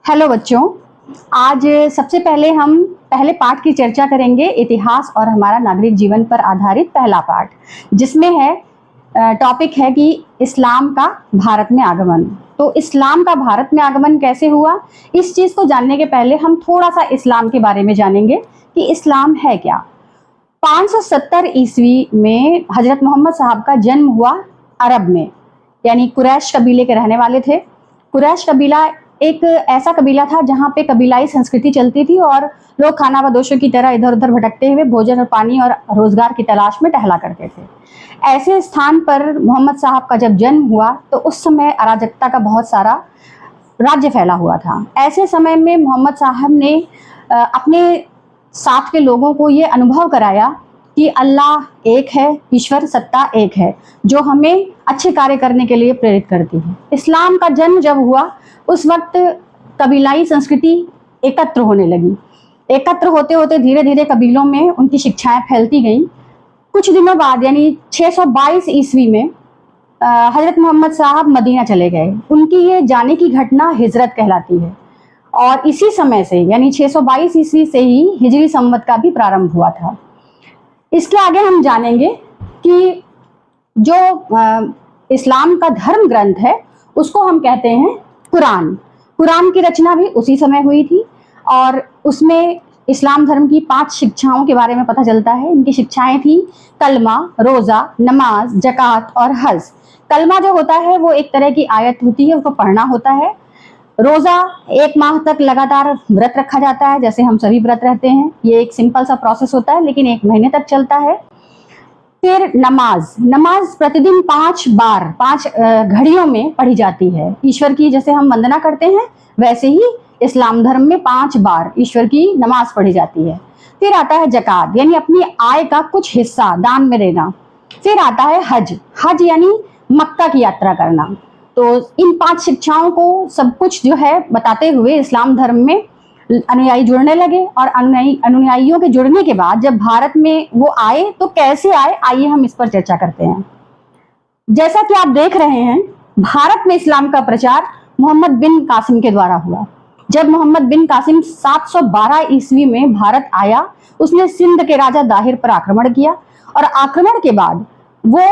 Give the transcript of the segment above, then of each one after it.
Hello बच्चों। आज सबसे पहले हम पहले पाठ की चर्चा करेंगे, इतिहास और हमारा नागरिक जीवन पर आधारित पहला पाठ, जिसमें है टॉपिक है कि इस्लाम का भारत में आगमन। तो इस्लाम का भारत में आगमन कैसे हुआ, इस चीज़ को जानने के पहले हम थोड़ा सा इस्लाम के बारे में जानेंगे कि इस्लाम है क्या। 570 ईस्वी में हजरत मोहम्मद साहब का जन्म हुआ अरब में, यानी कुरैश कबीले के रहने वाले थे। कुरैश कबीला एक ऐसा कबीला था जहाँ पे कबीलाई संस्कृति चलती थी और लोग खाना बदोशों की तरह इधर उधर भटकते हुए भोजन और पानी और रोजगार की तलाश में टहला करते थे। ऐसे स्थान पर मोहम्मद साहब का जब जन्म हुआ तो उस समय अराजकता का बहुत सारा राज्य फैला हुआ था। ऐसे समय में मोहम्मद साहब ने अपने साथ के लोगों को ये अनुभव कराया कि अल्लाह एक है, ईश्वर सत्ता एक है, जो हमें अच्छे कार्य करने के लिए प्रेरित करती है। इस्लाम का जन्म जब हुआ उस वक्त कबीलाई संस्कृति एकत्र होने लगी। एकत्र होते होते धीरे धीरे कबीलों में उनकी शिक्षाएं फैलती गईं। कुछ दिनों बाद यानी 622 ईस्वी में हजरत मोहम्मद साहब मदीना चले गए। उनकी ये जाने की घटना हिजरत कहलाती है और इसी समय से यानी 622 ईस्वी से ही हिजरी संवत का भी प्रारंभ हुआ था। इसके आगे हम जानेंगे कि जो इस्लाम का धर्म ग्रंथ है उसको हम कहते हैं कुरान। कुरान की रचना भी उसी समय हुई थी और उसमें इस्लाम धर्म की 5 शिक्षाओं के बारे में पता चलता है। इनकी शिक्षाएं थी कलमा, रोज़ा, नमाज, ज़कात और हज। कलमा जो होता है वो एक तरह की आयत होती है, उसको पढ़ना होता है। रोज़ा 1 माह तक लगातार व्रत रखा जाता है, जैसे हम सभी व्रत रहते हैं। ये एक सिंपल सा प्रोसेस होता है लेकिन 1 महीने तक चलता है। फिर नमाज प्रतिदिन 5 बार 5 घड़ियों में पढ़ी जाती है। ईश्वर की जैसे हम वंदना करते हैं वैसे ही इस्लाम धर्म में 5 बार ईश्वर की नमाज पढ़ी जाती है। फिर आता है ज़कात, यानी अपनी आय का कुछ हिस्सा दान में देना। फिर आता है हज, हज यानी मक्का की यात्रा करना। तो इन 5 शिक्षाओं को सब कुछ जो है बताते हुए इस्लाम धर्म में अनुयायी जुड़ने लगे और अनुयायियों के जुड़ने के बाद जब भारत में वो आए तो कैसे आए, आइए हम इस पर चर्चा करते हैं। जैसा कि आप देख रहे हैं, भारत में इस्लाम का प्रचार मोहम्मद बिन कासिम के द्वारा हुआ। जब मोहम्मद बिन कासिम 712 ईस्वी में भारत आया, उसने सिंध के राजा दाहिर पर आक्रमण किया और आक्रमण के बाद वो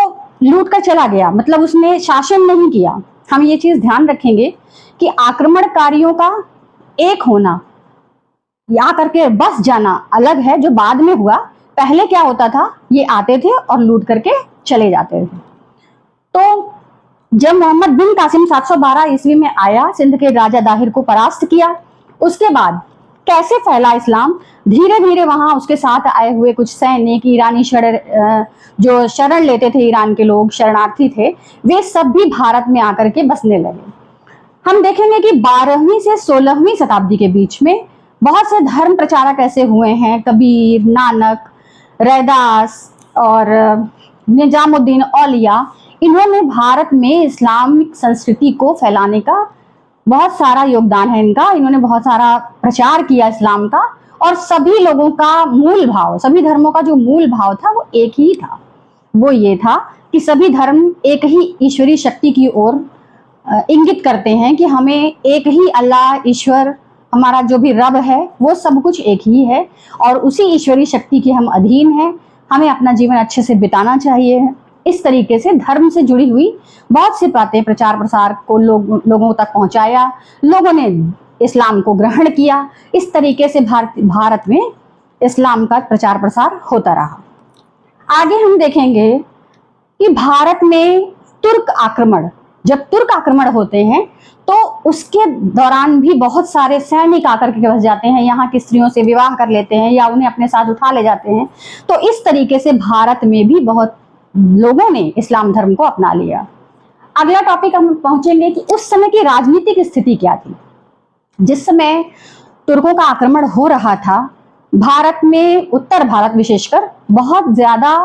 लूट कर चला गया, मतलब उसने शासन नहीं किया। हम ये चीज ध्यान रखेंगे कि आक्रमणकारियों का एक होना या करके बस जाना अलग है, जो बाद में हुआ। पहले क्या होता था, ये आते थे और लूट करके चले जाते थे। तो जब मोहम्मद बिन कासिम 712 ईस्वी में आया, सिंध के राजा दाहिर को परास्त किया, उसके बाद कैसे फैला इस्लाम, धीरे धीरे वहां उसके साथ आए हुए कुछ सैनिक, ईरानी जो शरण लेते थे, ईरान के लोग शरणार्थी थे, वे सब भी भारत में आकर के बसने लगे। हम देखेंगे कि 12वीं से 16वीं शताब्दी के बीच में बहुत से धर्म प्रचारक ऐसे हुए हैं, कबीर, नानक, रैदास और निजामुद्दीन औलिया। इन्होंने भारत में इस्लामिक संस्कृति को फैलाने का बहुत सारा योगदान है इनका। इन्होंने बहुत सारा प्रचार किया इस्लाम का और सभी लोगों का मूल भाव, सभी धर्मों का जो मूल भाव था वो एक ही था। वो ये था कि सभी धर्म एक ही ईश्वरीय शक्ति की ओर इंगित करते हैं कि हमें एक ही अल्लाह, ईश्वर, हमारा जो भी रब है वो सब कुछ एक ही है और उसी ईश्वरीय शक्ति के हम अधीन हैं। हमें अपना जीवन अच्छे से बिताना चाहिए। इस तरीके से धर्म से जुड़ी हुई बहुत सी बातें प्रचार प्रसार को लोगों तक पहुंचाया। लोगों ने इस्लाम को ग्रहण किया। इस तरीके से भारत में इस्लाम का प्रचार प्रसार होता रहा। आगे हम देखेंगे कि भारत में तुर्क आक्रमण, जब तुर्क आक्रमण होते हैं तो उसके दौरान भी बहुत सारे सैनिक आकर के बस जाते हैं, यहाँ की स्त्रियों से विवाह कर लेते हैं या उन्हें अपने साथ उठा ले जाते हैं। तो इस तरीके से भारत में भी बहुत लोगों ने इस्लाम धर्म को अपना लिया। अगला टॉपिक हम पहुंचेंगे कि उस समय की राजनीतिक स्थिति क्या थी। जिस समय तुर्कों का आक्रमण हो रहा था, भारत में, उत्तर भारत विशेषकर, बहुत ज्यादा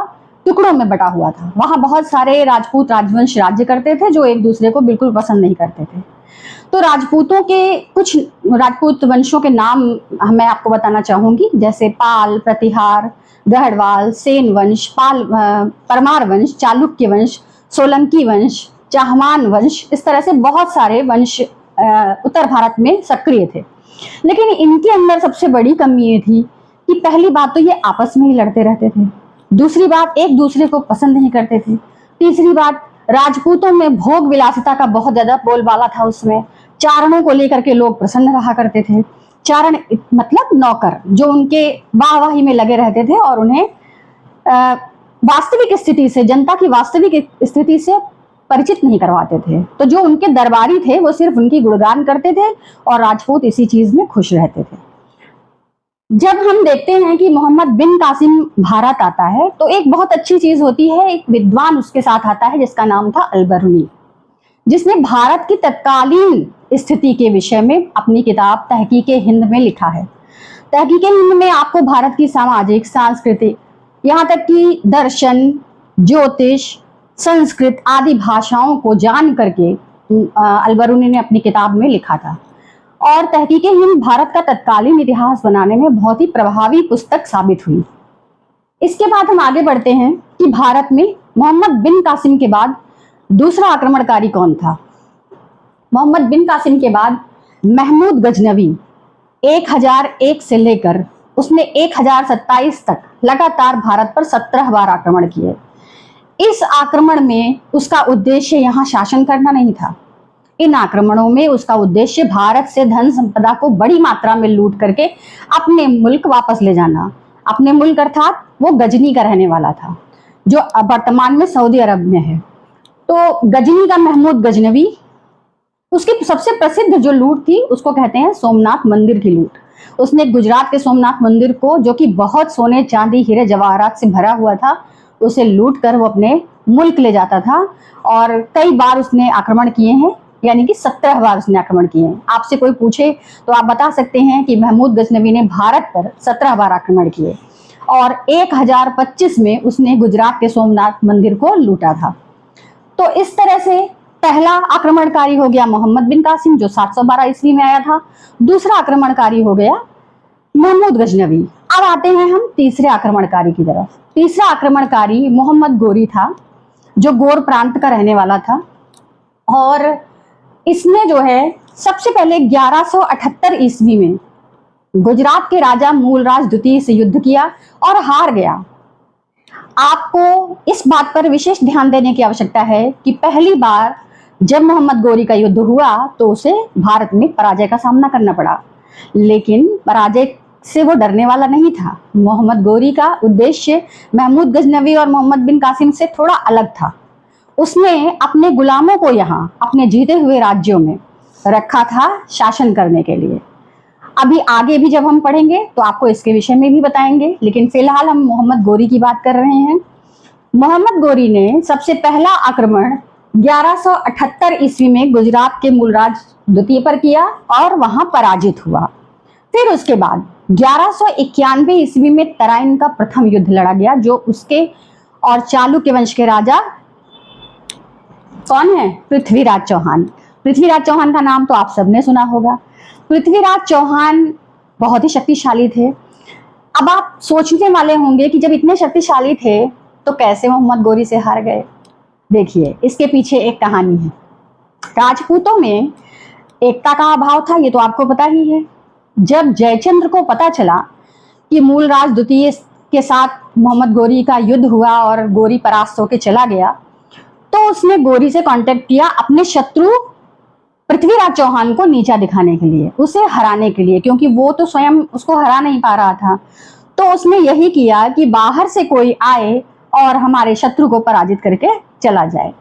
टुकड़ों में बटा हुआ था। वहां बहुत सारे राजपूत राजवंश राज्य करते थे जो एक दूसरे को बिल्कुल पसंद नहीं करते थे। तो राजपूतों के कुछ राजपूत वंशों के नाम मैं आपको बताना चाहूंगी, जैसे पाल, प्रतिहार, गढ़वाल, सेन वंश, परमार वंश, चालुक्य वंश, सोलंकी वंश, चाहमान वंश। इस तरह से बहुत सारे वंश उत्तर भारत में सक्रिय थे। लेकिन इनके अंदर सबसे बड़ी कमी ये थी कि पहली बात तो ये आपस में ही लड़ते रहते थे, दूसरी बात एक दूसरे को पसंद नहीं करते थे, तीसरी बात राजपूतों में भोग विलासिता का बहुत ज्यादा बोलबाला था। उसमें चारणों को लेकर के लोग प्रसन्न रहा करते थे। चारण मतलब नौकर जो उनके वाहवाही में लगे रहते थे और उन्हें वास्तविक स्थिति से, जनता की वास्तविक स्थिति से परिचित नहीं करवाते थे। तो जो उनके दरबारी थे वो सिर्फ उनकी गुणगान करते थे और राजपूत इसी चीज में खुश रहते थे। जब हम देखते हैं कि मोहम्मद बिन कासिम भारत आता है तो एक बहुत अच्छी चीज होती है, एक विद्वान उसके साथ आता है जिसका नाम था अल-बरूनी, जिसने भारत की तत्कालीन स्थिति के विषय में अपनी किताब तहकीक-ए-हिंद में लिखा है। तहकीक-ए-हिंद में आपको भारत की सामाजिक, सांस्कृतिक, यहाँ तक कि दर्शन, ज्योतिष, संस्कृत आदि भाषाओं को जान करके अल-बरूनी ने अपनी किताब में लिखा था। और तहकीक-ए-हिंद भारत का तत्कालीन इतिहास बनाने में बहुत ही प्रभावी पुस्तक साबित हुई। इसके बाद हम आगे बढ़ते हैं कि भारत में मोहम्मद बिन कासिम के बाद दूसरा आक्रमणकारी कौन था। मोहम्मद बिन कासिम के बाद महमूद गजनवी 1001 से लेकर उसने 1027 तक लगातार भारत पर 17 बार आक्रमण किए। इस आक्रमण में उसका उद्देश्य यहाँ शासन करना नहीं था। इन आक्रमणों में उसका उद्देश्य भारत से धन संपदा को बड़ी मात्रा में लूट करके अपने मुल्क वापस ले जाना। अपने मुल्क अर्थात वो गजनी का रहने वाला था जो वर्तमान में सऊदी अरब में है। तो गजनी का महमूद गजनवी, उसकी सबसे प्रसिद्ध जो लूट थी उसको कहते हैं सोमनाथ मंदिर की लूट। उसने गुजरात के सोमनाथ मंदिर को, जो कि बहुत सोने चांदी हीरे जवाहरात से भरा हुआ था, उसे लूट कर वो अपने मुल्क ले जाता था। और कई बार उसने आक्रमण किए हैं, यानी कि 17 बार उसने आक्रमण किए हैं। आपसे कोई पूछे तो आप बता सकते हैं कि महमूद गजनवी ने भारत पर 17 बार आक्रमण किए और 1025 में उसने गुजरात के सोमनाथ मंदिर को लूटा था। तो इस तरह से पहला आक्रमणकारी हो गया मोहम्मद बिन कासिम जो 712 ईस्वी में आया था। दूसरा आक्रमणकारी हो गया महमूद गजनवी। अब आते हैं हम तीसरे आक्रमणकारी की तरफ। तीसरा आक्रमणकारी मोहम्मद गोरी था जो गोर प्रांत का रहने वाला था और इसने जो है सबसे पहले 1178 ईस्वी में गुजरात के राजा मूलराज द्वितीय से युद्ध किया और हार गया। आपको इस बात पर विशेष ध्यान देने की आवश्यकता है कि पहली बार जब मोहम्मद गोरी का युद्ध हुआ तो उसे भारत में पराजय का सामना करना पड़ा, लेकिन पराजय से वो डरने वाला नहीं था। मोहम्मद गोरी का उद्देश्य महमूद गजनवी और मोहम्मद बिन कासिम से थोड़ा अलग था। उसने अपने गुलामों को यहाँ अपने जीते हुए राज्यों में रखा था शासन करने के लिए। अभी आगे भी जब हम पढ़ेंगे तो आपको इसके विषय में भी बताएंगे, लेकिन फिलहाल हम मोहम्मद गोरी की बात कर रहे हैं। मोहम्मद गोरी ने सबसे पहला आक्रमण 1178 ईस्वी में गुजरात के मूलराज द्वितीय पर किया और वहां पराजित हुआ। फिर उसके बाद 1191 ईस्वी में तराइन का प्रथम युद्ध लड़ा गया, जो उसके और चालुक्य वंश के राजा कौन है? पृथ्वीराज चौहान। पृथ्वीराज चौहान का नाम तो आप सबने सुना होगा। पृथ्वीराज चौहान बहुत ही शक्तिशाली थे। अब आप सोचने वाले होंगे कि जब इतने शक्तिशाली थे तो कैसे मोहम्मद गोरी से हार गए। देखिए, इसके पीछे एक कहानी है। राजपूतों में एकता का अभाव था, ये तो आपको पता ही है। जब जयचंद्र को पता चला कि मूलराज द्वितीय के साथ मोहम्मद गोरी का युद्ध हुआ और गोरी परास्त होकर चला गया, तो उसने गोरी से कांटेक्ट किया अपने शत्रु पृथ्वीराज चौहान को नीचा दिखाने के लिए, उसे हराने के लिए, क्योंकि वो तो स्वयं उसको हरा नहीं पा रहा था। तो उसने यही किया कि बाहर से कोई आए और हमारे शत्रु को पराजित करके चला जाए।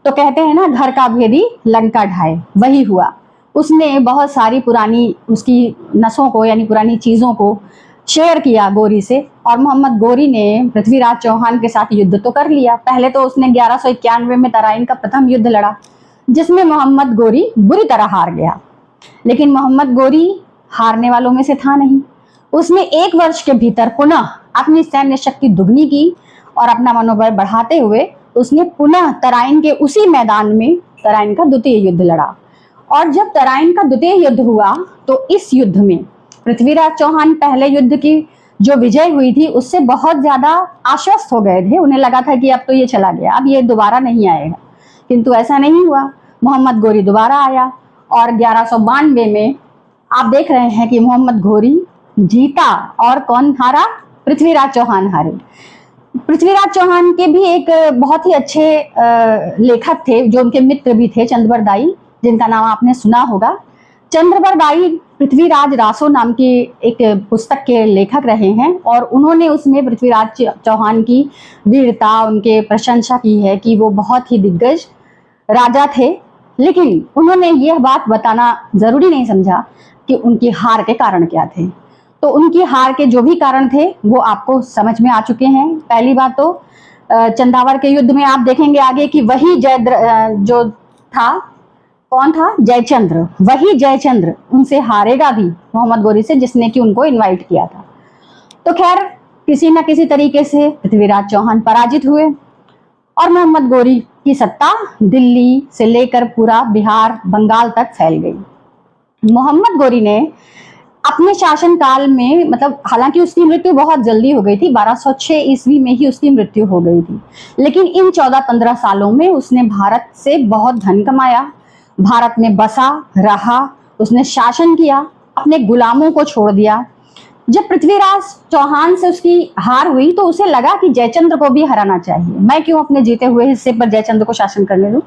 तो कहते हैं ना, घर का भेदी लंका ढाए, वही हुआ। उसने बहुत सारी पुरानी उसकी नसों को यानी पुरानी चीज़ों को शेयर किया गोरी से, और मोहम्मद गोरी ने पृथ्वीराज चौहान के साथ युद्ध तो कर लिया। पहले तो उसने 1191 में तराइन का प्रथम युद्ध लड़ा, जिसमें मोहम्मद गोरी बुरी तरह हार गया। लेकिन मोहम्मद गोरी हारने वालों में से था नहीं। उसने 1 वर्ष के भीतर पुनः अपनी सैन्य शक्ति दुगनी की और अपना मनोबल बढ़ाते हुए उसने पुनः तराइन के उसी मैदान में तराइन का द्वितीय युद्ध लड़ा। और जब तराइन का द्वितीय युद्ध हुआ तो इस युद्ध में पृथ्वीराज चौहान पहले युद्ध की जो विजय हुई थी उससे बहुत ज्यादा आश्वस्त हो गए थे। उन्हें लगा था कि अब तो ये चला गया, अब ये दोबारा नहीं आएगा, किंतु ऐसा नहीं हुआ। मोहम्मद गोरी दोबारा आया और 1192 में आप देख रहे हैं कि मोहम्मद घोरी जीता और कौन हारा? पृथ्वीराज चौहान हारे। पृथ्वीराज चौहान के भी एक बहुत ही अच्छे लेखक थे जो उनके मित्र भी थे, चंद्रबरदाई, जिनका नाम आपने सुना होगा। चंद्रबरदाई पृथ्वीराज रासो नाम की एक पुस्तक के लेखक रहे हैं और उन्होंने उसमें पृथ्वीराज चौहान की वीरता, उनके प्रशंसा की है कि वो बहुत ही दिग्गज राजा थे। लेकिन उन्होंने यह बात बताना जरूरी नहीं समझा कि उनकी हार के कारण क्या थे। तो उनकी हार के जो भी कारण थे वो आपको समझ में आ चुके हैं। पहली बात तो चंदावर के युद्ध में आप देखेंगे आगे कि वही जो था, कौन था? जयचंद्र। वही जयचंद्र उनसे हारेगा भी मोहम्मद गोरी से, जिसने कि उनको इनवाइट किया था। तो खैर किसी न किसी तरीके से पृथ्वीराज चौहान पराजित हुए और मोहम्मद गोरी की सत्ता दिल्ली से लेकर पूरा बिहार, बंगाल तक फैल गई। मोहम्मद गोरी ने अपने शासनकाल में, मतलब हालांकि उसकी मृत्यु बहुत जल्दी हो गई थी, 1206 ईस्वी में ही उसकी मृत्यु हो गई थी, लेकिन इन 14-15 सालों में उसने भारत से बहुत धन कमाया, भारत में बसा रहा, उसने शासन किया, अपने गुलामों को छोड़ दिया। जब पृथ्वीराज चौहान से उसकी हार हुई तो उसे लगा कि जयचंद्र को भी हराना चाहिए, मैं क्यों अपने जीते हुए हिस्से पर जयचंद्र को शासन करने दूं।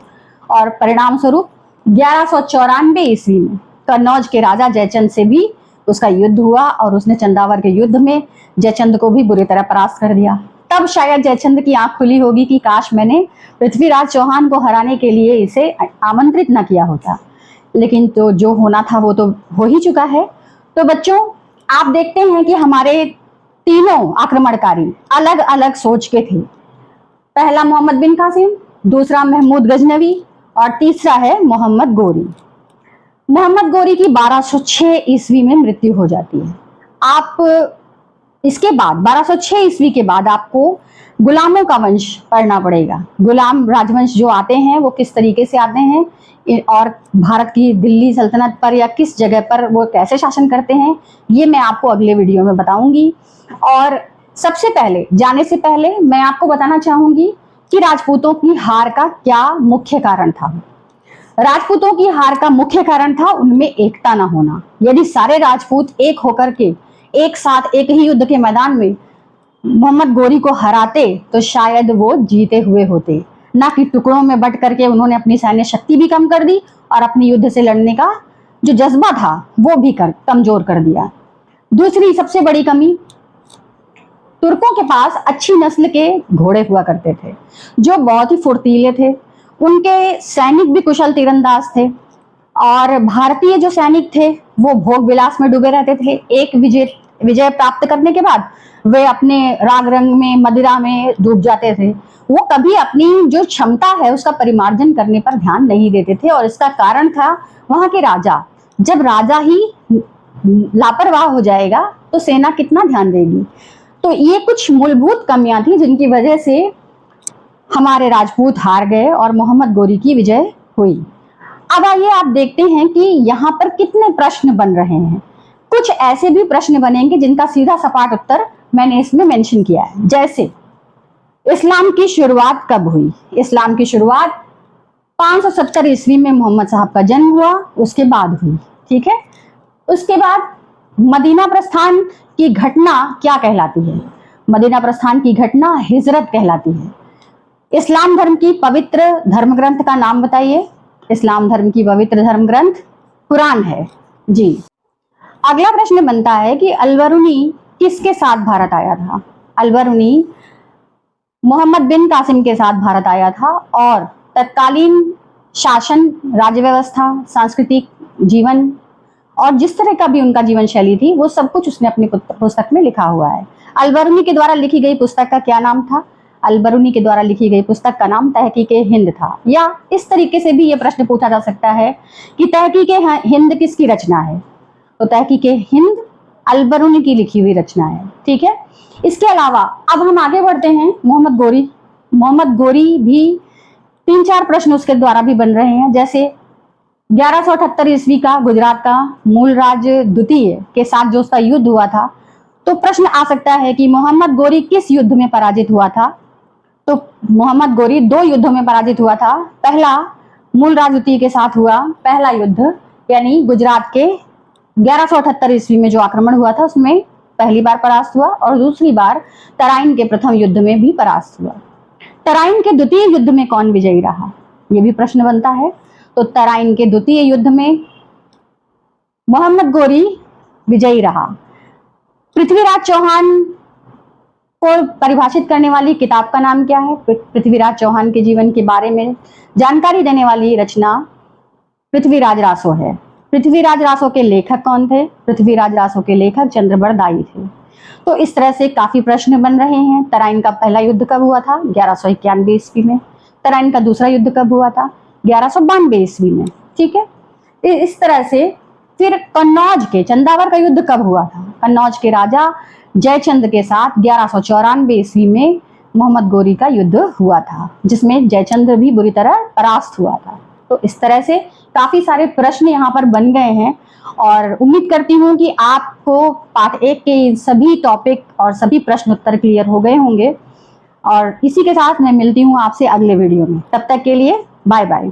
और परिणाम स्वरूप 1194 ईस्वी में कन्नौज के राजा जयचंद से भी उसका युद्ध हुआ और उसने चंदावर के युद्ध में जयचंद को भी बुरी तरह परास्त कर दिया। तब शायद जयचंद की आंख खुली होगी कि काश मैंने पृथ्वीराज चौहान को हराने के लिए इसे आमंत्रित न किया होता। लेकिन तो जो होना था वो तो हो ही चुका है। तो बच्चों, आप देखते हैं कि हमारे तीनों आक्रमणकारी अलग अलग सोच के थे। पहला मोहम्मद बिन कासिम, दूसरा महमूद गजनवी और तीसरा है मोहम्मद गोरी। मोहम्मद गोरी की 1206 ईस्वी में मृत्यु हो जाती है। आप इसके बाद 1206 ईस्वी के बाद आपको गुलामों का वंश पढ़ना पड़ेगा। गुलाम राजवंश जो आते हैं वो किस तरीके से आते हैं और भारत की दिल्ली सल्तनत पर या किस जगह पर वो कैसे शासन करते हैं, ये मैं आपको अगले वीडियो में बताऊंगी। और सबसे पहले, जाने से पहले मैं आपको बताना चाहूंगी कि राजपूतों की हार का क्या मुख्य कारण था। राजपूतों की हार का मुख्य कारण था उनमें एकता न होना। यदि सारे राजपूत एक होकर के एक साथ एक ही युद्ध के मैदान में मोहम्मद गोरी को हराते तो शायद वो जीते हुए होते, ना कि टुकड़ों में बंट करके उन्होंने अपनी सैन्य शक्ति भी कम कर दी और अपने युद्ध से लड़ने का जो जज्बा था वो भी कमजोर कर दिया। दूसरी सबसे बड़ी कमी, तुर्कों के पास अच्छी नस्ल के घोड़े हुआ करते थे जो बहुत ही फुर्तीले थे, उनके सैनिक भी कुशल तीरंदाज थे और भारतीय जो सैनिक थे वो भोग विलास में डूबे रहते थे। एक विजय प्राप्त करने के बाद वे अपने राग रंग में, मदिरा में डूब जाते थे। वो कभी अपनी जो क्षमता है उसका परिमार्जन करने पर ध्यान नहीं देते थे और इसका कारण था वहां के राजा। जब राजा ही लापरवाह हो जाएगा तो सेना कितना ध्यान देगी। तो ये कुछ मूलभूत कमियां थी जिनकी वजह से हमारे राजपूत हार गए और मोहम्मद गोरी की विजय हुई। अब आइए आप देखते हैं कि यहाँ पर कितने प्रश्न बन रहे हैं। कुछ ऐसे भी प्रश्न बनेंगे जिनका सीधा सपाट उत्तर मैंने इसमें मेंशन किया है। जैसे इस्लाम की शुरुआत कब हुई? इस्लाम की शुरुआत 570 ईस्वी में मोहम्मद साहब का जन्म हुआ, उसके बाद हुई। ठीक है। उसके बाद मदीना प्रस्थान की घटना क्या कहलाती है? मदीना प्रस्थान की घटना हिजरत कहलाती है। इस्लाम धर्म की पवित्र धर्म ग्रंथ का नाम बताइए। इस्लाम धर्म की पवित्र धर्म ग्रंथ कुरान है जी। अगला प्रश्न बनता है कि अलबरूनी किसके साथ भारत आया था? अलबरूनी मोहम्मद बिन कासिम के साथ भारत आया था और तत्कालीन शासन, राज्य व्यवस्था, सांस्कृतिक जीवन और जिस तरह का भी उनका जीवन शैली थी वो सब कुछ उसने अपनी पुस्तक में लिखा हुआ है। अलबरूनी के द्वारा लिखी गई पुस्तक का क्या नाम था? अलबरूनी के द्वारा लिखी गई पुस्तक का नाम तहकीके हिंद था। या इस तरीके से भी ये प्रश्न पूछा जा सकता है कि तहकीके हिंद किसकी रचना है? तो तहकीके हिंद अलबरूनी की लिखी हुई रचना है। ठीक है। इसके अलावा अब हम आगे बढ़ते हैं। मोहम्मद गोरी भी 3-4 प्रश्न उसके द्वारा भी बन रहे हैं। जैसे 1178 ईस्वी का गुजरात का मूलराज द्वितीय के साथ जो उसका युद्ध हुआ था, तो प्रश्न आ सकता है कि मोहम्मद गोरी किस युद्ध में पराजित हुआ था? तो मोहम्मद गोरी 2 युद्धों में पराजित हुआ था। पहला मूलराज द्वितीय के साथ हुआ पहला युद्ध यानी गुजरात के 1178 ईस्वी में जो आक्रमण हुआ था उसमें पहली बार परास्त हुआ, और दूसरी बार तराइन के प्रथम युद्ध में भी परास्त हुआ। तराइन के द्वितीय युद्ध में कौन विजयी रहा, ये भी प्रश्न बनता है। तो तराइन के द्वितीय युद्ध में मोहम्मद गोरी विजयी रहा। पृथ्वीराज चौहान को परिभाषित करने वाली किताब का नाम क्या है? पृथ्वीराज चौहान के जीवन के बारे में जानकारी देने वाली रचना पृथ्वीराज रासो है। पृथ्वीराज रासो के लेखक कौन थे? पृथ्वीराज रासो के लेखक चंद्रबड़ दाई थे। तो इस तरह से काफी प्रश्न बन रहे हैं। तराइन का पहला युद्ध कब हुआ था? 1191 ईस्वी में। तराइन का दूसरा युद्ध कब हुआ था? 1192 ईस्वी में। ठीक है, इस तरह से फिर कन्नौज के चंदावर का युद्ध कब हुआ था? कन्नौज के राजा जयचंद के साथ 1194 ईस्वी में मोहम्मद गोरी का युद्ध हुआ था, जिसमें जयचंद भी बुरी तरह परास्त हुआ था। तो इस तरह से काफी सारे प्रश्न यहाँ पर बन गए हैं, और उम्मीद करती हूँ कि आपको पार्ट 1 के सभी टॉपिक और सभी प्रश्न उत्तर क्लियर हो गए होंगे। और इसी के साथ मैं मिलती हूँ आपसे अगले वीडियो में। तब तक के लिए बाय बाय।